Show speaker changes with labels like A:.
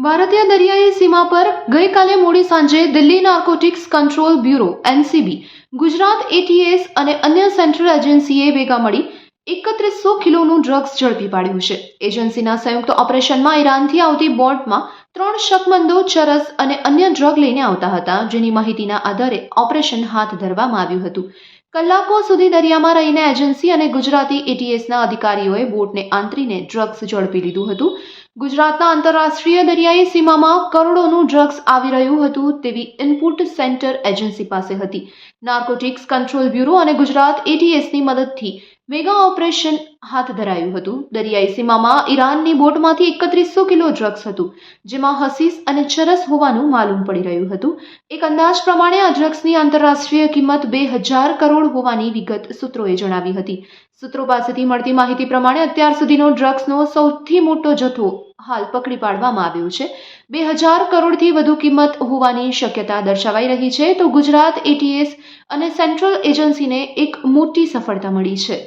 A: ભારતીય દરિયાઈ સીમા પર ગઈકાલે મોડી સાંજે Delhi narcotics control bureau NCB, Gujarat ATS અને અન્ય સેન્ટ્રલ એજન્સીએ ભેગા મળી 3100 કિલોનું ડ્રગ્સ ઝડપી પાડ્યું છે. એજન્સીના સંયુક્ત ઓપરેશનમાં ઈરાનથી આવતી બોટમાં 3 શકમંદો ચરસ અને અન્ય ડ્રગ લઈને આવતા હતા, જેની માહિતીના આધારે ઓપરેશન હાથ ધરવામાં આવ્યું હતું. કલાકો સુધી દરિયામાં રહીને એજન્સી અને ગુજરાતી એટીએસના અધિકારીઓએ બોટને આંતરીને ડ્રગ્સ ઝડપી લીધું હતું. ગુજરાતના આંતરરાષ્ટ્રીય દરિયાઈ સીમામાં કરોડોનું ડ્રગ્સ આવી રહ્યું હતું તેવી ઇનપુટ સેન્ટર એજન્સી પાસે હતી. નાર્કોટિક્સ કંટ્રોલ બ્યુરો અને ગુજરાત એટીએસની મદદથી મેગા ઓપરેશન હાથ ધરાયું હતું. દરિયાઈ સીમામાં ઈરાનની બોટમાંથી 3100 કિલો ડ્રગ્સ હતું, જેમાં હસીસ અને ચરસ હોવાનું માલુમ પડી રહ્યું હતું. એક અંદાજ પ્રમાણે આ ડ્રગ્સની આંતરરાષ્ટ્રીય કિંમત 2000 કરોડ હોવાની વિગત સૂત્રોએ જણાવી હતી. સૂત્રો પાસેથી મળતી માહિતી પ્રમાણે અત્યાર સુધીનો ડ્રગ્સનો સૌથી મોટો જથ્થો હાલ પકડી પાડવામાં આવ્યો છે. 2000 કરોડથી વધુ કિંમત હોવાની શક્યતા દર્શાવાઈ રહી છે. તો ગુજરાત એટીએસ અને સેન્ટ્રલ એજન્સીને એક મોટી સફળતા મળી છે.